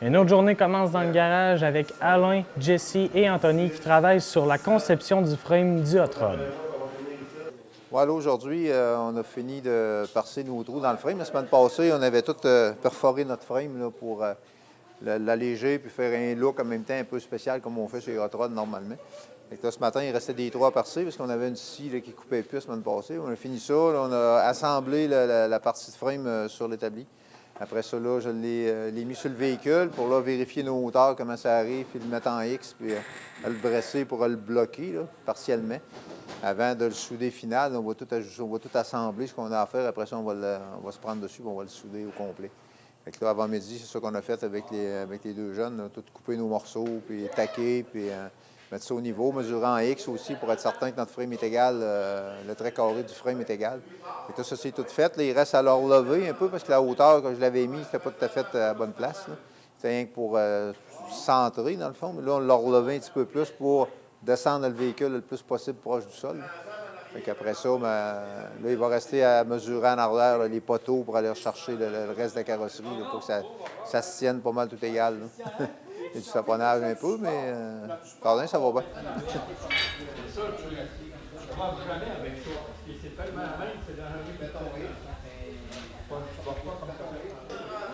Une autre journée commence dans le garage avec Alain, Jesse et Anthony qui travaillent sur la conception du frame du hot rod. Voilà, aujourd'hui, on a fini de percer nos trous dans le frame. La semaine passée, on avait tout perforé notre frame là, pour l'alléger puis faire un look en même temps un peu spécial comme on fait sur les hot rods normalement. Et là, ce matin, il restait des trous à percer parce qu'on avait une scie là, qui coupait plus la semaine passée. On a fini ça, là, on a assemblé la partie de frame sur l'établi. Après ça, là, je l'ai mis sur le véhicule pour là, vérifier nos hauteurs, comment ça arrive, puis le mettre en X, puis le bresser pour le bloquer là, partiellement. Avant de le souder final, on va tout assembler, ce qu'on a à faire. Après ça, on va se prendre dessus et on va le souder au complet. Fait que là, avant midi, c'est ça qu'on a fait avec les deux jeunes. Là, tout couper nos morceaux, puis taquer, puis mettre ça au niveau, mesurer en X aussi pour être certain que notre frame est égal, le trait carré du frame est égal. Et tout ça, c'est tout fait. Là, il reste à le relever un peu parce que la hauteur que je l'avais mis, c'était pas tout à fait à la bonne place. C'était rien que pour centrer, dans le fond. Mais là, on l'a relevé un petit peu plus pour descendre le véhicule le plus possible proche du sol. Fait qu'après ça, ben, là, il va rester à mesurer en arrière là, les poteaux pour aller chercher le reste de la carrosserie là, pour que ça se tienne pas mal tout égal. Il y a du saponnage un peu, mais pardon, ça va bien.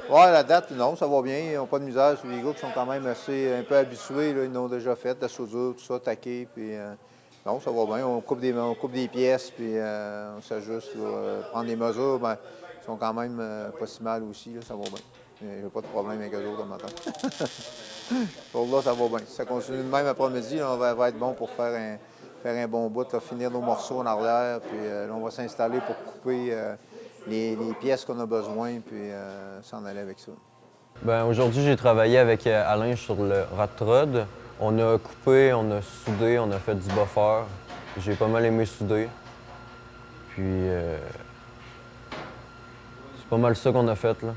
Oui, la date, non, ça va bien. Ils n'ont pas de misère sur les gars qui sont quand même assez un peu habitués. Là, ils l'ont déjà fait, la soudure, tout ça, taqué. Puis, non, ça va bien. On coupe des pièces, puis on s'ajuste. Prendre des mesures, ben, ils sont quand même pas si mal aussi. Là, ça va bien. Il n'y a pas de problème avec eux autres le matin. Pour là, ça va bien. Si ça continue de même après-midi, on va être bon pour faire un bon bout, là, finir nos morceaux en arrière. Puis là, on va s'installer pour couper les pièces qu'on a besoin, puis s'en aller avec ça. Bien, aujourd'hui, j'ai travaillé avec Alain sur le hot rod. On a coupé, on a soudé, on a fait du buffer. J'ai pas mal aimé souder. Puis, c'est pas mal ça qu'on a fait, là.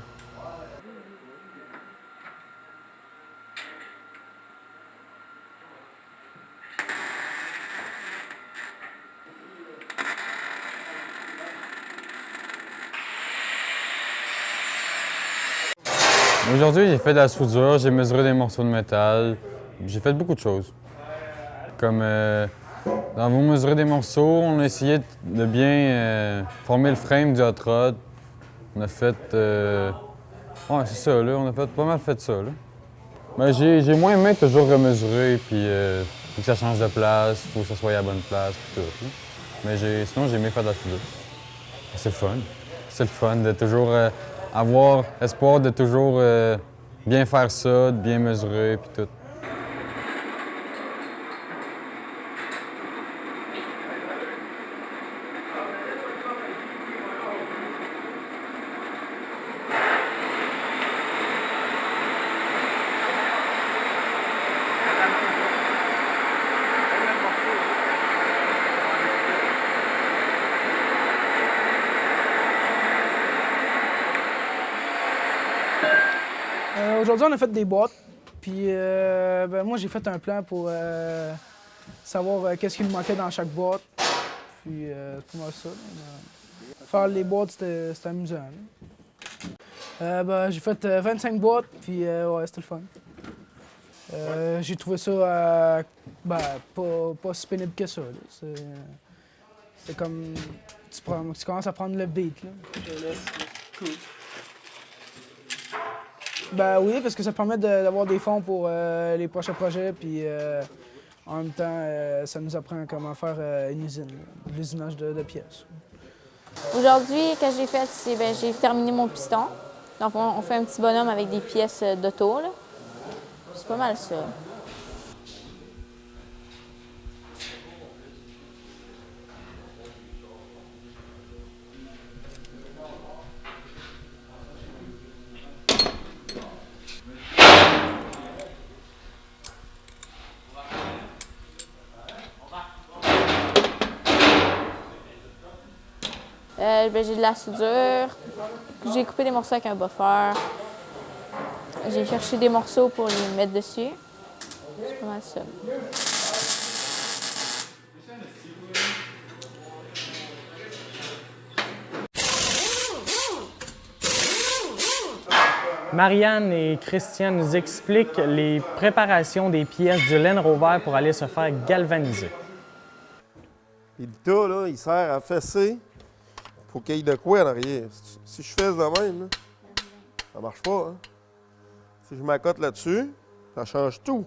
Aujourd'hui, j'ai fait de la soudure, j'ai mesuré des morceaux de métal, j'ai fait beaucoup de choses. Comme dans vous mesurer des morceaux, on a essayé de bien former le frame du hot rod. On a fait... ouais, c'est ça, là, on a pas mal fait ça, là. Ben, j'ai moins aimé toujours remesurer, puis faut que ça change de place, faut que ça soit à la bonne place, puis tout. Là. Mais sinon, j'ai aimé faire de la soudure. C'est le fun. C'est le fun de toujours... avoir espoir de toujours bien faire ça, de bien mesurer, puis tout. Aujourd'hui, on a fait des boîtes. Puis ben, moi, j'ai fait un plan pour savoir qu'est-ce qu'il nous manquait dans chaque boîte. Puis c'est pas mal ça. Faire les boîtes, c'était amusant. Ben, j'ai fait 25 boîtes, puis ouais, c'était le fun. J'ai trouvé ça ben, pas si pénible que ça. C'est comme tu commences à prendre le beat. Là. Cool. Ben oui, parce que ça permet d'avoir des fonds pour les prochains projets, puis en même temps, ça nous apprend comment faire une usine, l'usinage de pièces. Aujourd'hui, ce que j'ai fait, c'est ben, j'ai terminé mon piston. Donc, on fait un petit bonhomme avec des pièces d'auto. C'est pas mal ça. Ben, j'ai de la soudure, j'ai coupé des morceaux avec un buffer, j'ai cherché des morceaux pour les mettre dessus. C'est pas mal ça. Marianne et Christian nous expliquent les préparations des pièces du Land Rover pour aller se faire galvaniser. Puis le tas, là, il sert à fesser. Faut qu'il y ait de quoi en arrière. Si je fesse de même, là, ça marche pas. Hein? Si je m'accote là-dessus, ça change tout.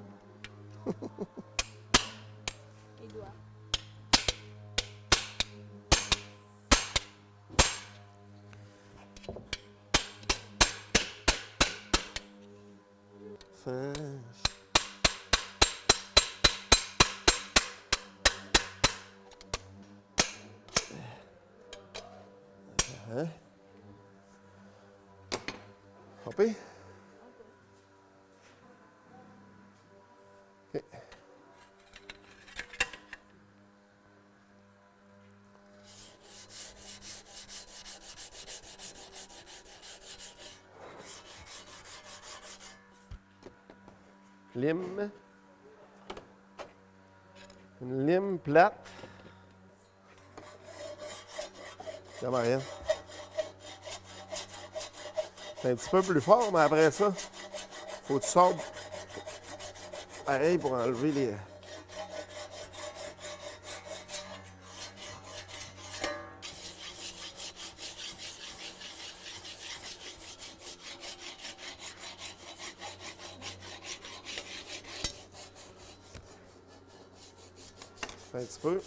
Hein? Hopé? OK. Lime. Une lime plate. Comme rien. C'est un petit peu plus fort, mais après ça, faut que tu sortes pareil pour enlever les... Un petit peu.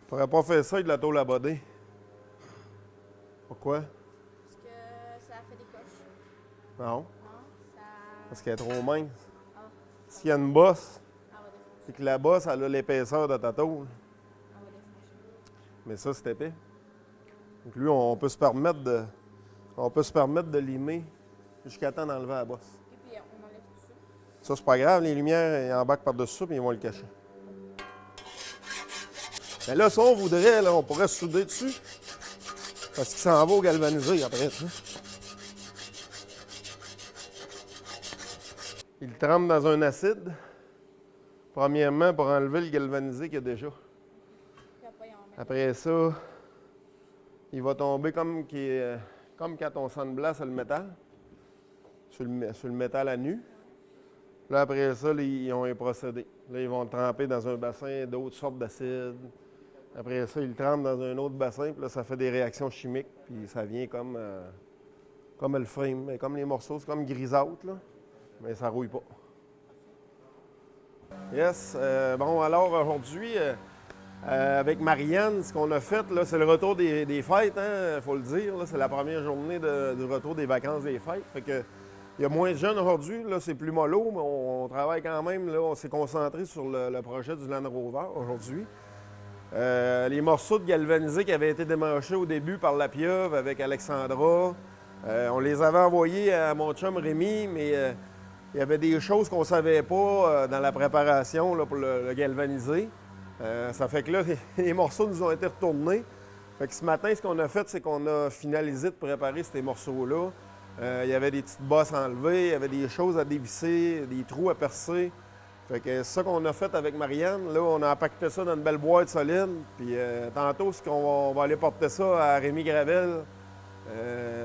Je pourrais pas faire ça avec de la tôle à boder. Pourquoi? Parce que ça fait des coches. Non, Non, ça. parce qu'elle est trop mince. S'il y a une bosse, c'est que la bosse, elle a l'épaisseur de ta tôle. Mais ça, c'est épais. Donc lui, on peut se permettre de limer jusqu'à temps d'enlever la bosse. Et puis on enlève tout ça. Ça, c'est pas grave, les lumières, ils embarquent par-dessus ça, puis ils vont le cacher. Mais là, si on voudrait, là, on pourrait souder dessus. Parce qu'il s'en va au galvanisé après. Tu sais. Il trempe dans un acide. Premièrement, pour enlever le galvanisé qu'il y a déjà. Puis après, on met. Après ça, il va tomber comme quand on sandblasse le métal. Sur le métal à nu. Là, après ça, là, ils ont un procédé. Là, ils vont le tremper dans un bassin d'autres sortes d'acides. Après ça, ils le trempent dans un autre bassin, puis là, ça fait des réactions chimiques, puis ça vient comme le frame, mais comme les morceaux, c'est comme grisâtre, là, mais ça rouille pas. Yes, bon, alors aujourd'hui, avec Marianne, ce qu'on a fait, là, c'est le retour des fêtes, il faut le dire, là, c'est la première journée du retour des vacances des fêtes, fait que il y a moins de jeunes aujourd'hui, là, c'est plus mollo, mais on travaille quand même, là, on s'est concentré sur le projet du Land Rover aujourd'hui. Les morceaux de galvanisé qui avaient été démanchés au début par la pieuvre avec Alexandra, on les avait envoyés à mon chum Rémi, mais il y avait des choses qu'on ne savait pas dans la préparation là, pour le galvaniser. Ça fait que là, les morceaux nous ont été retournés. Fait que ce matin, ce qu'on a fait, c'est qu'on a finalisé de préparer ces morceaux-là. Il y avait des petites bosses enlevées, il y avait des choses à dévisser, des trous à percer. Fait que c'est ça qu'on a fait avec Marianne. Là, on a empaqueté ça dans une belle boîte solide. Puis tantôt, on va aller porter ça à Rémi Gravel,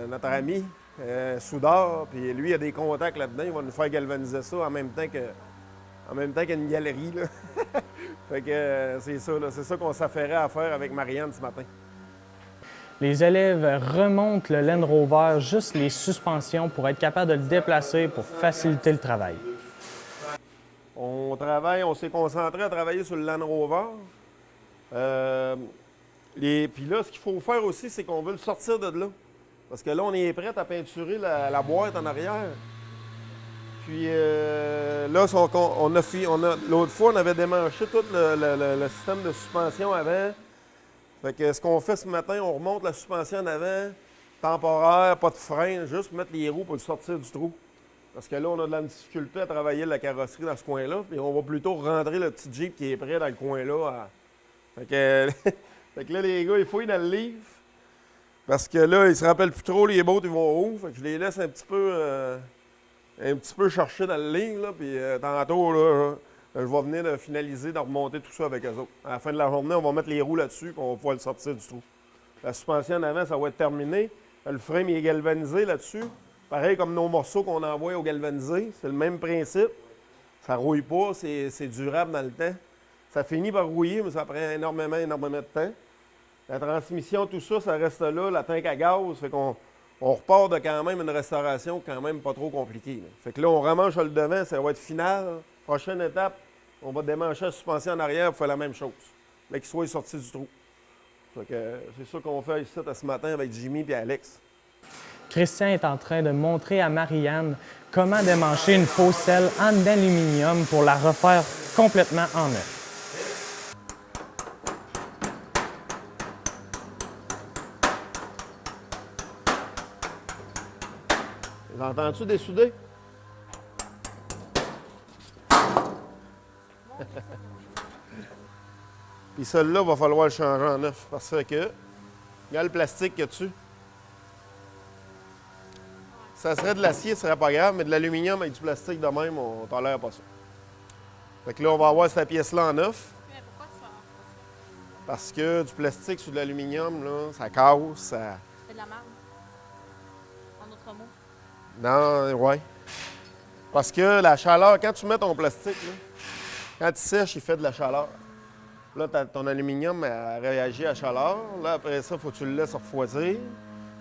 notre ami, soudeur. Puis lui, il a des contacts là-dedans. Il va nous faire galvaniser ça en même temps qu'une galerie. Là. Fait que c'est ça, là. C'est ça qu'on s'affairait à faire avec Marianne ce matin. Les élèves remontent le Land Rover juste les suspensions pour être capable de le déplacer pour faciliter le travail. On s'est concentré à travailler sur le Land Rover. Puis là, ce qu'il faut faire aussi, c'est qu'on veut le sortir de là. Parce que là, on est prêt à peinturer la boîte en arrière. Puis là, l'autre fois, on avait démanché tout le système de suspension avant. Fait que ce qu'on fait ce matin, on remonte la suspension en avant, temporaire, pas de frein, juste pour mettre les roues pour le sortir du trou. Parce que là, on a de la difficulté à travailler la carrosserie dans ce coin-là, puis on va plutôt rentrer le petit Jeep qui est prêt dans le coin-là. Fait que Fait que là, les gars, ils fouillent dans le livre. Parce que là, ils se rappellent plus trop les bottes, ils vont où. Fait que je les laisse un petit peu chercher dans le livre, là. Puis tantôt, là, je vais venir de finaliser, de remonter tout ça avec eux autres. À la fin de la journée, on va mettre les roues là-dessus, puis on va pouvoir le sortir du trou. La suspension en avant, ça va être terminé. Le frame, il est galvanisé là-dessus. Pareil comme nos morceaux qu'on envoie au galvanisé. C'est le même principe. Ça ne rouille pas, c'est durable dans le temps. Ça finit par rouiller, mais ça prend énormément de temps. La transmission, tout ça, ça reste là, la tank à gaz. Fait qu'on repart de quand même une restauration quand même pas trop compliquée. Là. Fait que là, on remanche le devant, ça va être final. Prochaine étape, on va démancher la suspension en arrière pour faire la même chose. Mais qu'il soit sorti du trou. Fait que c'est ça qu'on fait ici ce matin avec Jimmy et Alex. Christian est en train de montrer à Marianne comment démancher une fausse selle en aluminium pour la refaire complètement en neuf. Les entends-tu dessouder? Puis celle-là, il va falloir le changer en neuf parce que, regarde le plastique qu'il y a dessus. Ça serait de l'acier, ce serait pas grave, mais de l'aluminium avec du plastique de même, on tolère pas ça. Fait que là, on va avoir cette pièce-là en neuf. Mais pourquoi tu fais ça? Parce que du plastique sur de l'aluminium, là, ça casse, ça... C'est de la merde. En d'autres mots. Non, ouais. Parce que la chaleur, quand tu mets ton plastique, là, quand il sèche, il fait de la chaleur. Là, ton aluminium a réagi à la chaleur. Là, après ça, il faut que tu le laisses refroidir.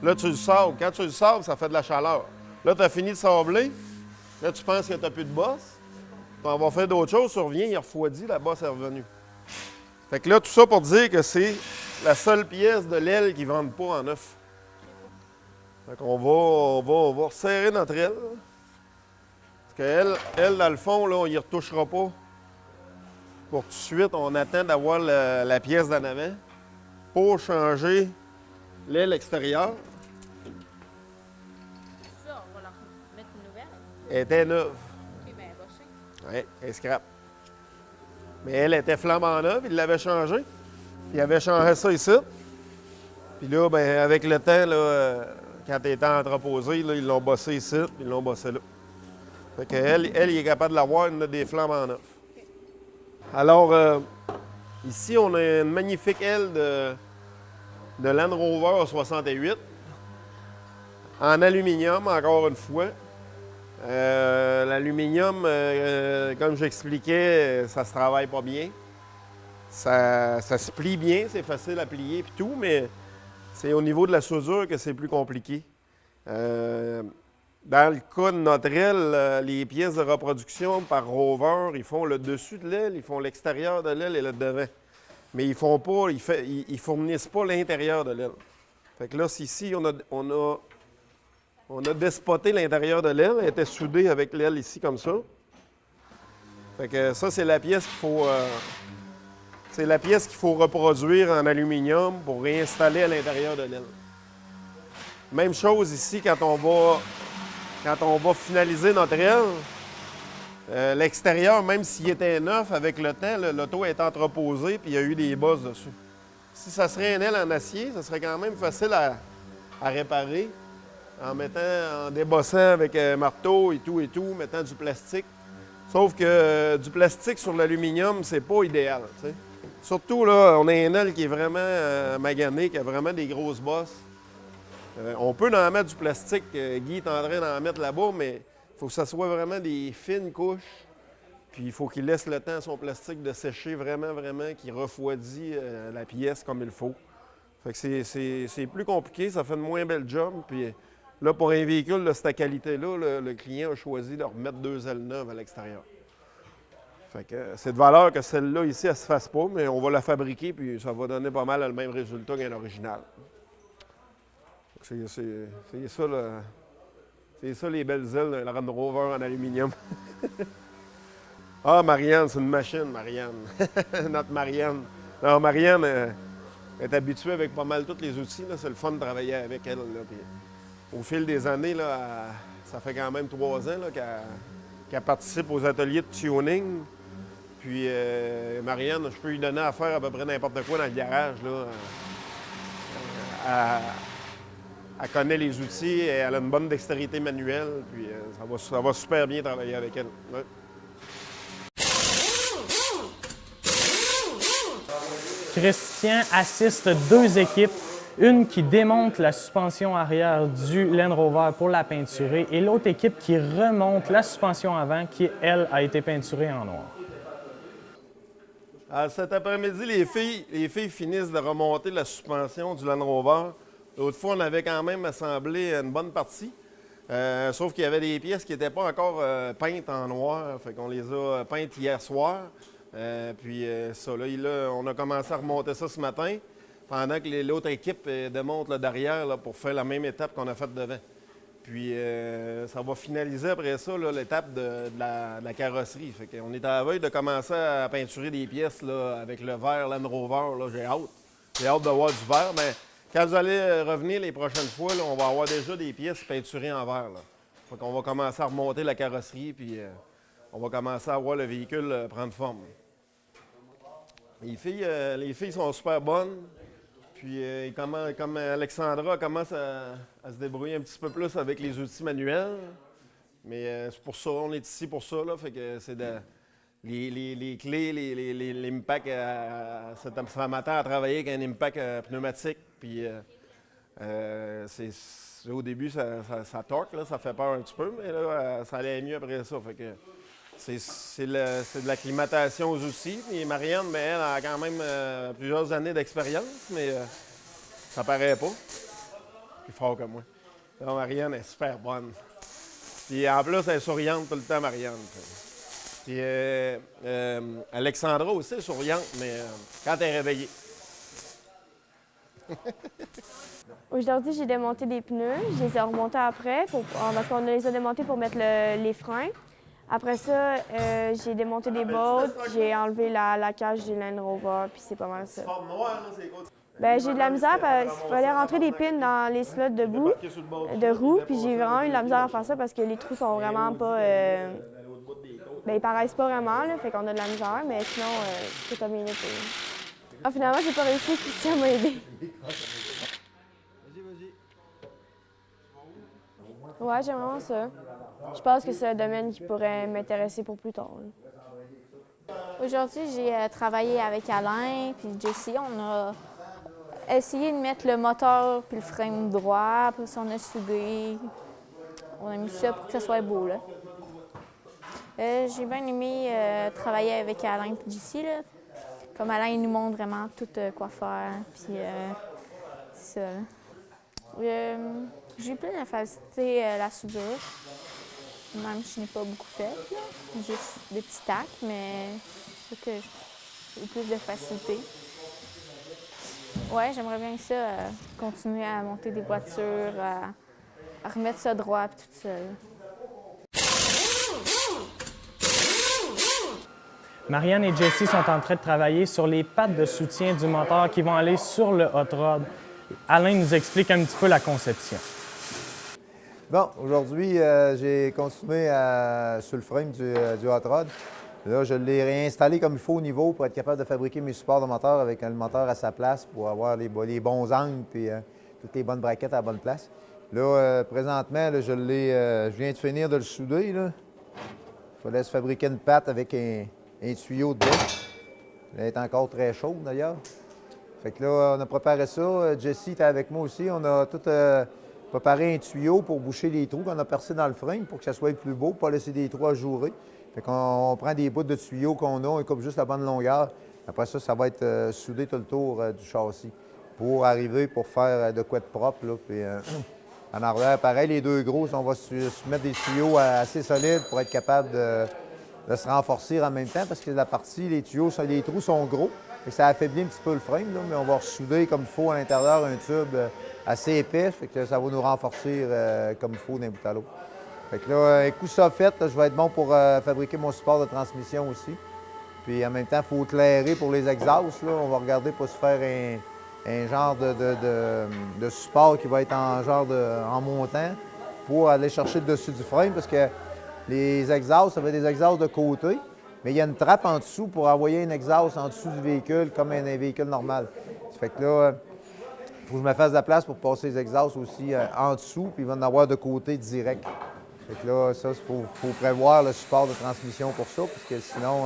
Là, tu le sables. Quand tu le sables, ça fait de la chaleur. Là, tu as fini de sabler. Là, tu penses que tu n'as plus de bosse. On va faire d'autres choses, tu reviens, il refroidit, la bosse est revenue. Fait que là, tout ça pour dire que c'est la seule pièce de l'aile qu'ils ne vendent pas en neuf. Fait qu'on va resserrer notre aile. Parce qu'elle, dans le fond, là, on y retouchera pas. Pour tout de suite, on attend d'avoir la pièce d'en avant pour changer l'aile extérieure. Ça, on va leur mettre une nouvelle. Elle était neuve. OK, bien, bossé. Oui, elle est scrap. Mais elle était flambant neuve, il l'avait changé. Il avait changé ça ici. Puis là, ben, avec le temps, là, quand elle était entreposée, là, ils l'ont bossé ici, puis ils l'ont bossé là. Fait qu'elle, il est capable de l'avoir, il a des flambants neufs. Alors, ici, on a une magnifique aile de Land Rover 68 en aluminium, encore une fois. L'aluminium, comme j'expliquais, ça se travaille pas bien. Ça se plie bien, c'est facile à plier et tout, mais c'est au niveau de la soudure que c'est plus compliqué. Dans le cas de notre aile, les pièces de reproduction par Rover, ils font le dessus de l'aile, ils font l'extérieur de l'aile et le devant. Mais ils font pas, ils fournissent pas l'intérieur de l'aile. Fait que là, ici, on a despoté l'intérieur de l'aile. Elle était soudée avec l'aile ici, comme ça. Fait que ça, c'est la pièce qu'il faut... c'est la pièce qu'il faut reproduire en aluminium pour réinstaller à l'intérieur de l'aile. Même chose ici, quand on va finaliser notre aile, l'extérieur, même s'il était neuf, avec le temps, l'auto est entreposé puis il y a eu des bosses dessus. Si ça serait une aile en acier, ça serait quand même facile à réparer en débossant avec un marteau et tout, mettant du plastique. Sauf que du plastique sur l'aluminium, c'est pas idéal, t'sais. Surtout, là, on a une aile qui est vraiment maganée, qui a vraiment des grosses bosses. On peut en mettre du plastique, Guy est en train d'en mettre là-bas, mais il faut que ça soit vraiment des fines couches. Puis il faut qu'il laisse le temps à son plastique de sécher vraiment, qu'il refroidit la pièce comme il faut. Fait que c'est plus compliqué, ça fait une moins belle job. Puis là, pour un véhicule de cette qualité-là, le client a choisi de remettre 2 ailes neuves à l'extérieur. Fait que c'est de valeur que celle-là ici, elle ne se fasse pas, mais on va la fabriquer, puis ça va donner pas mal le même résultat qu'un original. C'est ça les belles ailes d'un Land Rover en aluminium. Ah, Marianne, c'est une machine, Marianne. Notre Marianne. Alors, Marianne est habituée avec pas mal tous les outils. C'est le fun de travailler avec elle. Là. Puis, au fil des années, là, ça fait quand même 3 ans qu'elle participe aux ateliers de tuning. Puis Marianne, je peux lui donner à faire à peu près n'importe quoi dans le garage. Là. Elle connaît les outils, et elle a une bonne dextérité manuelle, puis ça va super bien travailler avec elle. Ouais. Christian assiste deux équipes, une qui démonte la suspension arrière du Land Rover pour la peinturer et l'autre équipe qui remonte la suspension avant qui, elle, a été peinturée en noir. Alors, cet après-midi, les filles finissent de remonter la suspension du Land Rover. L'autre fois, on avait quand même assemblé une bonne partie, sauf qu'il y avait des pièces qui n'étaient pas encore peintes en noir. Fait qu'on les a peintes hier soir. On a commencé à remonter ça ce matin, pendant que l'autre équipe démonte là, derrière là, pour faire la même étape qu'on a faite devant. Puis ça va finaliser après ça l'étape de la carrosserie. Fait qu'on est à la veille de commencer à peinturer des pièces là, avec le vert Land Rover. Là, j'ai hâte. J'ai hâte de voir du vert, mais quand vous allez revenir les prochaines fois, là, on va avoir déjà des pièces peinturées en vert. Là. Fait qu'on va commencer à remonter la carrosserie, puis on va commencer à voir le véhicule prendre forme. Les filles sont super bonnes. Puis, comme Alexandra commence à se débrouiller un petit peu plus avec les outils manuels. Mais c'est pour ça, on est ici pour ça. Là, fait que c'est les clés, les impacts. Ce matin, à travailler avec un impact pneumatique. Puis, au début, ça torque, là, ça fait peur un petit peu, mais là, ça allait mieux après ça. Fait que c'est de l'acclimatation aux outils. Et Marianne, mais elle a quand même plusieurs années d'expérience, mais ça paraît pas. Plus fort que moi. Non, Marianne est super bonne. Puis en plus, elle est souriante tout le temps, Marianne. Puis Alexandra aussi est souriante, mais quand elle est réveillée. Aujourd'hui, j'ai démonté des pneus. Je les ai remontés après parce qu'on les a démontés pour mettre les freins. Après ça, j'ai démonté des bottes, j'ai enlevé la cage du Land Rover, puis c'est pas mal ça. Ben, j'ai de la misère parce qu'il fallait rentrer des pins dans les slots de roues, puis j'ai vraiment eu de la misère à faire ça parce que les trous sont vraiment pas... ben, ils paraissent pas vraiment, là, fait qu'on a de la misère, mais sinon, tout a bien été. Ah, finalement, j'ai pas réussi, Christian m'a aidé. Ouais, j'aime vraiment ça. Je pense que c'est un domaine qui pourrait m'intéresser pour plus tard. Aujourd'hui, j'ai travaillé avec Alain puis Jessie. On a essayé de mettre le moteur puis le frame droit. Après ça, on a soudé. On a mis ça pour que ça soit beau, là. J'ai bien aimé travailler avec Alain et Jessie, là. Comme Alain, il nous montre vraiment tout quoi faire. Puis c'est ça, là. J'ai eu plein de facilité la soudure. Même si je n'ai pas beaucoup fait, là. Juste des petits tacs, mais c'est que j'ai eu plus de facilité. Ouais, j'aimerais bien ça, continuer à monter des voitures, à remettre ça droit et tout ça. Marianne et Jessie sont en train de travailler sur les pattes de soutien du moteur qui vont aller sur le hot rod. Alain nous explique un petit peu la conception. Bon, aujourd'hui, j'ai continué sur le frame du hot rod. Là, je l'ai réinstallé comme il faut au niveau pour être capable de fabriquer mes supports de moteur avec le moteur à sa place pour avoir les bons angles et toutes les bonnes braquettes à la bonne place. Là, présentement, là, je viens de finir de le souder. Là. Il fallait se fabriquer une patte avec un tuyau dedans. Elle est encore très chaude d'ailleurs. Fait que là, on a préparé ça. Jessie était avec moi aussi. On a tout préparé un tuyau pour boucher les trous qu'on a percés dans le frame pour que ça soit plus beau, pas laisser des trous ajourer. Fait qu'on prend des bouts de tuyaux qu'on a, on coupe juste la bonne longueur. Après ça, ça va être soudé tout le tour du châssis pour arriver pour faire de quoi de propre. Là, puis, en arrière, pareil, les deux gros, on va se mettre des tuyaux assez solides pour être capable de se renforcer en même temps parce que la partie, les trous sont gros. Et ça affaiblit un petit peu le frame, là, mais on va ressouder comme il faut à l'intérieur un tube assez épais, fait que ça va nous renforcer comme il faut d'un bout à l'autre. Fait que là, un coup ça fait, là, je vais être bon pour fabriquer mon support de transmission aussi. Puis en même temps, il faut éclairer pour les exhausts. Là. On va regarder pour se faire un genre de support qui va être en montant pour aller chercher le dessus du frame parce que les exhausts, ça va être des exhausts de côté. mais il y a une trappe en dessous pour envoyer un exhaust en dessous du véhicule comme un véhicule normal. Ça fait que là, il faut que je me fasse de la place pour passer les exhausts aussi en dessous, puis il va en avoir de côté direct. Fait que là, ça, il faut prévoir le support de transmission pour ça, parce que sinon,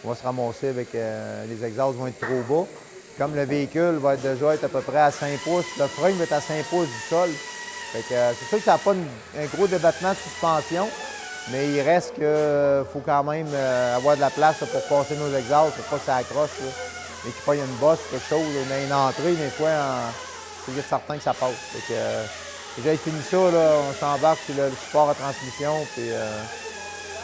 on va se ramasser avec les exhausts vont être trop bas. Comme le véhicule va déjà être à peu près à 5 pouces, le frame va être à 5 pouces du sol. Fait que c'est sûr que ça n'a pas un gros débattement de suspension, mais il reste qu'il faut quand même avoir de la place là, pour passer nos exhausts, pour pas que ça accroche. Là. Et qu'il n'y ait une bosse ou quelque chose, on a une entrée, des fois, c'est juste certain que ça passe. Fait que, déjà, fini ça, là, on s'embarque sur le support à transmission, puis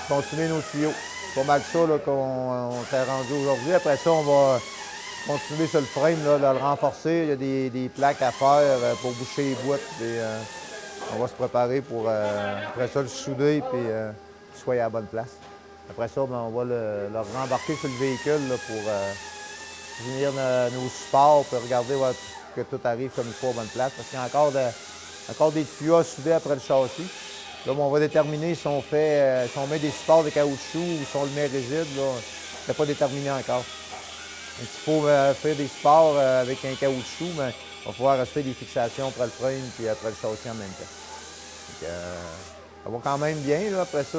continuer nos tuyaux. C'est pas mal ça là, qu'on s'est rendu aujourd'hui. Après ça, on va continuer sur le frame, là, de le renforcer. Il y a des plaques à faire pour boucher les boîtes. Puis, on va se préparer pour, après ça, le souder, puis qu'il soit à la bonne place. Après ça, ben, on va le rembarquer sur le véhicule là, pour finir nos supports, puis regarder que tout arrive comme il faut à bonne place. Parce qu'il y a encore des tuyaux à souder après le châssis. Là, on va déterminer si on met des supports de caoutchouc ou si on le met rigide. C'est pas déterminé encore. Donc, il faut faire des supports avec un caoutchouc, mais il va falloir rajouter des fixations après le frame puis après le châssis en même temps. Donc, ça va quand même bien. Là, après ça,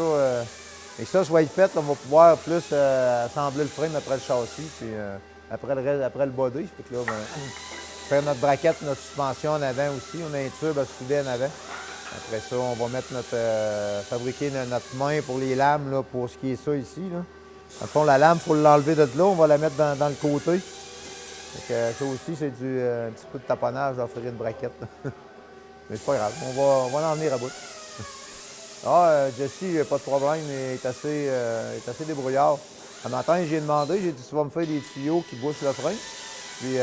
et ça va être fait, on va pouvoir plus assembler le frame après le châssis puis après le body. Fait que là, faire notre braquette, notre suspension en avant aussi. On a un tube à souder en avant. Après ça, on va mettre fabriquer notre main pour les lames, là, pour ce qui est ça ici. Là. Dans le fond, la lame, il faut l'enlever de là. On va la mettre dans le côté. Donc, ça aussi, c'est un petit peu de taponnage d'offrir une braquette. Mais c'est pas grave, on va l'en venir à bout. Jesse, pas de problème, il est assez débrouillard. Un matin, j'ai demandé, j'ai dit, tu vas me faire des tuyaux qui bouchent le frein. Puis,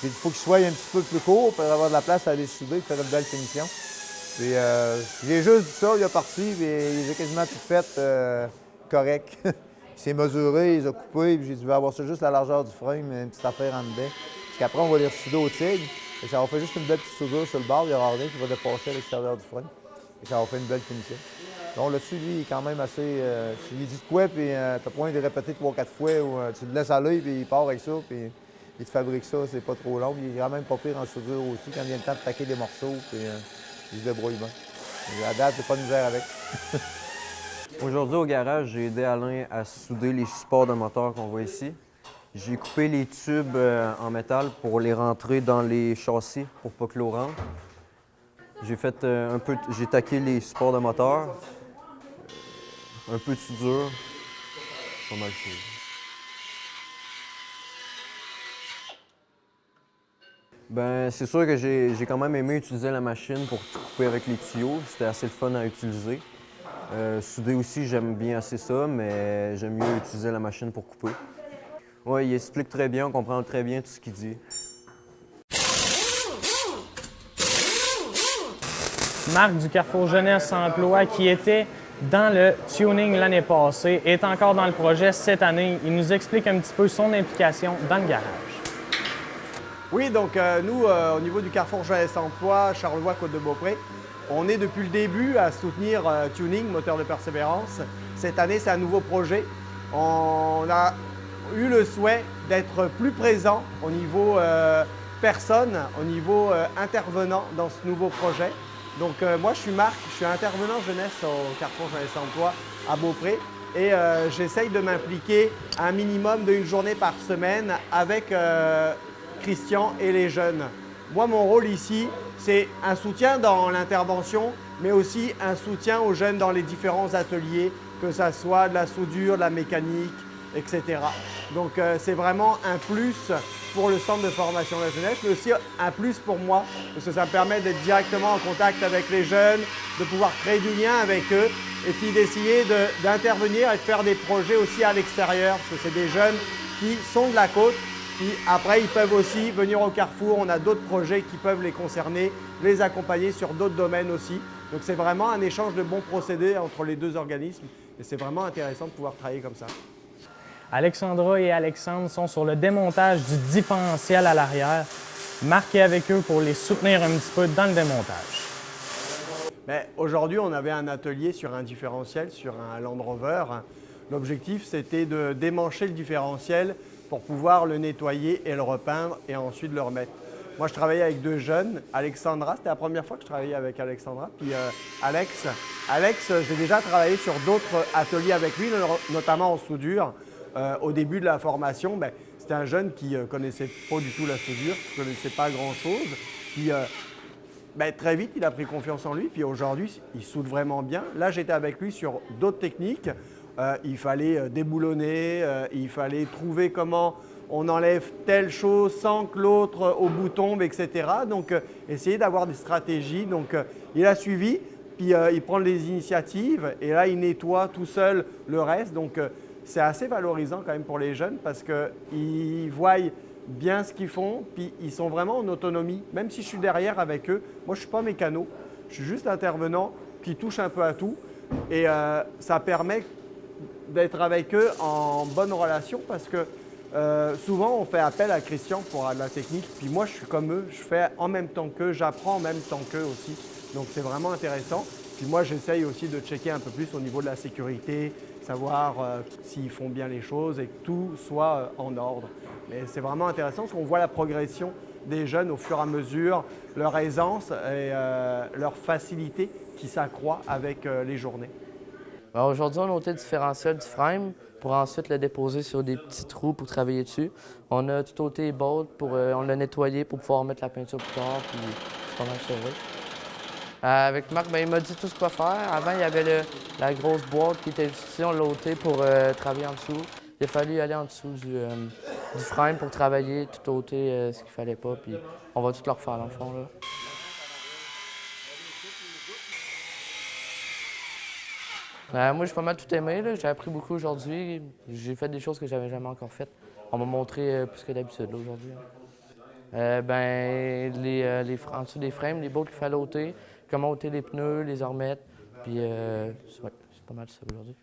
il faut qu'il soit un petit peu plus court pour avoir de la place à les souder et faire une belle finition. Puis, j'ai juste dit ça, il est parti, puis il a quasiment tout fait correct. Il s'est mesuré, il a coupé, puis j'ai dit, je vais avoir ça juste la largeur du frame, une petite affaire en dedans. Puis qu'après, on va les ressouder au tigre. Et ça va faire juste une belle petite soudure sur le bord, il n'y aura rien qui va dépasser à l'extérieur du frame. Et ça va faire une belle finition. Donc là-dessus, lui, il est quand même assez. Tu lui dis de quoi, puis t'as pas besoin de répéter 3-4 fois, ou tu le laisses aller, puis il part avec ça, puis il te fabrique ça, c'est pas trop long. Il est quand même pas pire en soudure aussi, quand il vient le temps de taquer des morceaux, puis il se débrouille bien. Et à date, j'ai pas de misère avec. Aujourd'hui, au garage, j'ai aidé Alain à souder les supports de moteur qu'on voit ici. J'ai coupé les tubes en métal pour les rentrer dans les châssis pour pas que l'eau rentre. J'ai taqué les supports de moteur. Un peu de soudure. Pas mal fait. Ben, c'est sûr que j'ai quand même aimé utiliser la machine pour tout couper avec les tuyaux. C'était assez le fun à utiliser. Souder aussi, j'aime bien assez ça, mais j'aime mieux utiliser la machine pour couper. Oui, il explique très bien, on comprend très bien tout ce qu'il dit. Marc du Carrefour Jeunesse Emploi, qui était dans le tuning l'année passée, est encore dans le projet cette année. Il nous explique un petit peu son implication dans le garage. Oui, donc nous, au niveau du Carrefour Jeunesse Emploi, Charlevoix-Côte-de-Beaupré, on est depuis le début à soutenir Tuning, moteur de persévérance. Cette année, c'est un nouveau projet. On a eu le souhait d'être plus présent au niveau personne, au niveau intervenant dans ce nouveau projet. Donc moi, je suis Marc, je suis intervenant jeunesse au Carrefour Jeunesse Emploi à Beaupré et j'essaye de m'impliquer un minimum d'une journée par semaine avec Christian et les jeunes. Moi, mon rôle ici, c'est un soutien dans l'intervention, mais aussi un soutien aux jeunes dans les différents ateliers, que ce soit de la soudure, de la mécanique, etc. Donc, c'est vraiment un plus pour le centre de formation de la jeunesse, mais aussi un plus pour moi, parce que ça me permet d'être directement en contact avec les jeunes, de pouvoir créer du lien avec eux, et puis d'essayer d'intervenir et de faire des projets aussi à l'extérieur, parce que c'est des jeunes qui sont de la côte. Puis après, ils peuvent aussi venir au Carrefour. On a d'autres projets qui peuvent les concerner, les accompagner sur d'autres domaines aussi. Donc c'est vraiment un échange de bons procédés entre les deux organismes. Et c'est vraiment intéressant de pouvoir travailler comme ça. Alexandra et Alexandre sont sur le démontage du différentiel à l'arrière. Marc est avec eux pour les soutenir un petit peu dans le démontage. Aujourd'hui, on avait un atelier sur un différentiel, sur un Land Rover. L'objectif, c'était de démancher le différentiel pour pouvoir le nettoyer et le repeindre et ensuite le remettre. Moi, je travaillais avec 2 jeunes. Alexandra, c'était la première fois que je travaillais avec Alexandra. Puis Alex, j'ai déjà travaillé sur d'autres ateliers avec lui, notamment en soudure. Au début de la formation, c'était un jeune qui ne connaissait pas du tout la soudure, qui ne connaissait pas grand-chose. Puis très vite, il a pris confiance en lui. Puis aujourd'hui, il soude vraiment bien. Là, j'étais avec lui sur d'autres techniques. Il fallait déboulonner, il fallait trouver comment on enlève telle chose sans que l'autre au bout tombe, etc. Donc, essayer d'avoir des stratégies. Donc, il a suivi, puis il prend les initiatives et là, il nettoie tout seul le reste. Donc, c'est assez valorisant quand même pour les jeunes parce qu'ils voient bien ce qu'ils font, puis ils sont vraiment en autonomie. Même si je suis derrière avec eux, moi, je ne suis pas mécano, je suis juste intervenant qui touche un peu à tout. Et ça permet d'être avec eux en bonne relation parce que souvent, on fait appel à Christian pour de la technique. Puis moi, je suis comme eux, je fais en même temps qu'eux, j'apprends en même temps qu'eux aussi. Donc, c'est vraiment intéressant. Puis moi, j'essaye aussi de checker un peu plus au niveau de la sécurité, savoir s'ils font bien les choses et que tout soit en ordre. Mais c'est vraiment intéressant parce qu'on voit la progression des jeunes au fur et à mesure, leur aisance et leur facilité qui s'accroît avec les journées. Aujourd'hui, on a ôté le différentiel du frame pour ensuite le déposer sur des petits trous pour travailler dessus. On a tout ôté les bolts, on l'a nettoyé pour pouvoir mettre la peinture plus tard, puis c'est pas mal sauvé. Avec Marc, il m'a dit tout ce qu'il va faire. Avant, il y avait la grosse boîte qui était ici, on l'a ôté pour travailler en dessous. Il a fallu aller en dessous du frame pour travailler, tout ôter ce qu'il fallait pas, puis on va tout le refaire dans le fond, là. Moi, j'ai pas mal tout aimé. J'ai appris beaucoup aujourd'hui. J'ai fait des choses que j'avais jamais encore faites. On m'a montré plus que d'habitude aujourd'hui. En dessous des frames, les bolts qu'il fallait ôter, comment ôter les pneus, les remettre. Puis, c'est pas mal ça aujourd'hui.